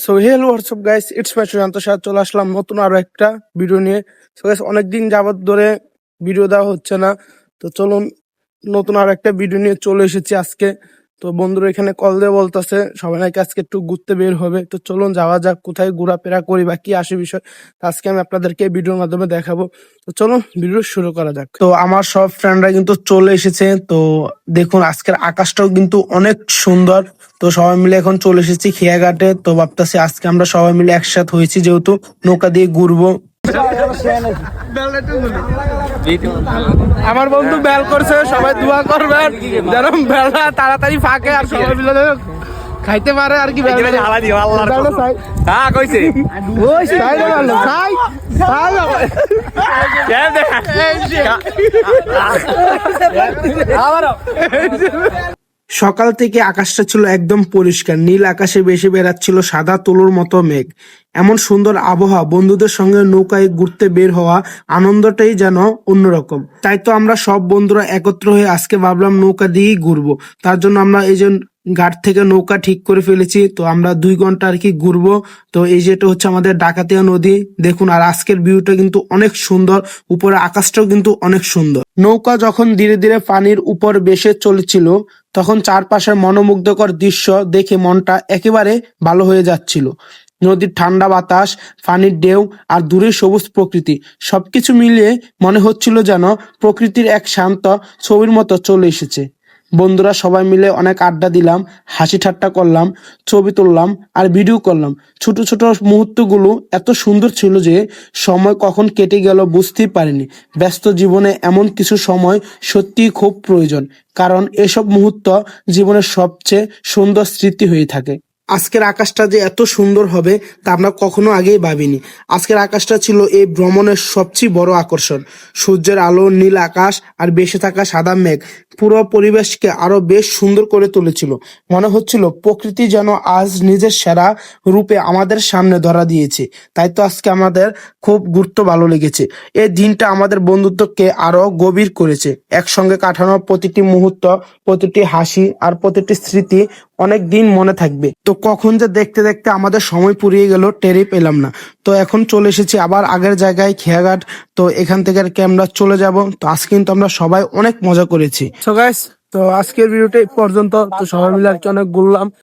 So hello WhatsApp guys, it's my Sushant সাথে চলে আসলাম নতুন আরো একটা ভিডিও নিয়ে। সো গাইস অনেকদিন যাবত ধরে ভিডিও দেওয়া হচ্ছে না, তো চলুন নতুন আরো একটা ভিডিও নিয়ে চলে এসেছি আজকে। তো বন্ধুরা এখানে কল দিয়ে বলতেছে সবাই নাকি আজকে একটু ঘুরতে বের হবে, তো চলুন যাওয়া যাক, কোথায় ঘোরাফেরা করি বা কি আসে বিষয় আজকে আমি আপনাদেরকে ভিডিওর মাধ্যমে দেখাবো। তো চলুন ভিডিও শুরু করা যাক। তো আমার সব ফ্রেন্ডরা কিন্তু চলে এসেছে, তো দেখুন আজকের আকাশটাও কিন্তু অনেক সুন্দর। তো সবাই মিলে এখন চলে এসেছি খেয়াঘাটে, তো ভাবতেছি আজকে আমরা সবাই মিলে একসাথে হয়েছি যেহেতু নৌকা দিয়ে ঘুরবো। আমার বন্ধু বেল করছে, সবাই দোয়া করবেন যেন বেলটা তাড়াতাড়ি ফাঁকে আর সবাই মিলে খাইতে পারে আর কি। সকাল থেকে আকাশটা ছিল একদম পরিষ্কার, নীল আকাশে ভেসে বেড়াচ্ছিল সাদা তুলোর মতো মেঘ। এমন সুন্দর আবহাওয়া, বন্ধুদের সঙ্গে নৌকায় ঘুরতে বের হওয়া আনন্দটাই যেন অন্যরকম। তাই তো আমরা সব বন্ধুরা একত্র হয়ে আজকে ভাবলাম নৌকা দিয়েই ঘুরবো। তার জন্য আমরা এই যে ঘাট থেকে নৌকা ঠিক করে ফেলেছি, তো আমরা 2 ঘন্টা আর কি ঘুরবো। তো এই যেটা হচ্ছে আমাদের ডাকাতিয়া নদী দেখুন, আর আজকের ভিউটা কিন্তু অনেক সুন্দর, উপরে আকাশটাও কিন্তু অনেক সুন্দর। নৌকা যখন ধীরে ধীরে পানির উপর ভেসে চলেছিল তখন চারপাশের মনোমুগ্ধকর দৃশ্য দেখে মনটা একেবারে ভালো হয়ে যাচ্ছিল। নদীর ঠান্ডা বাতাস, পানির ঢেউ আর দূরে সবুজ প্রকৃতি সবকিছু মিলিয়ে মনে হচ্ছিল যেন প্রকৃতির এক শান্ত ছবির মতো চলে এসেছে। বন্ধুরা সবাই মিলে অনেক আড্ডা দিলাম, হাসি ঠাট্টা করলাম, ছবি তুললাম আর ভিডিও করলাম। ছোট ছোট মুহূর্তগুলো এত সুন্দর ছিল যে সময় কখন কেটে গেল বুঝতেই পারিনি। ব্যস্ত জীবনে এমন কিছু সময় সত্যিই খুব প্রয়োজন, কারণ এসব মুহূর্ত জীবনের সবচেয়ে সুন্দর স্মৃতি হয়ে থাকে। আজকের আকাশটা যে এত সুন্দর হবে তা আমরা কখনো আগেই ভাবিনি। আজকের আকাশটা ছিল এই ভ্রমণের সবচেয়ে বড় আকর্ষণ। সূর্যের আলো, নীল আকাশ আর ভেসে থাকা সাদা মেঘ পুরো পরিবেশকে আরো বেশ সুন্দর করে তুলেছিল। মনে হচ্ছিল প্রকৃতি যেন আজ নিজের সেরা রূপে আমাদের সামনে ধরা দিয়েছে। তাই তো আজকে আমাদের খুব ঘুরতে ভালো লেগেছে। এই দিনটা আমাদের বন্ধুত্বকে আরো গভীর করেছে। একসঙ্গে কাটানো প্রতিটি মুহূর্ত, প্রতিটি হাসি আর প্রতিটি স্মৃতি অনেক দিন মনে থাকবে। তো কখন যে দেখতে দেখতে আমাদের সময় পুরিয়ে গেল টেরই পেলাম না। তো এখন চলে এসেছি আবার আগের জায়গায় খেয়াঘাট। তো এখান থেকে আর কি আমরা চলে যাব। তো আজকে কিন্তু আমরা সবাই অনেক মজা করেছি। সো গাইস, তো আজকের ভিডিওটা এই পর্যন্ত। তো সবাই মিলে আর কি অনেক ঘুরলাম।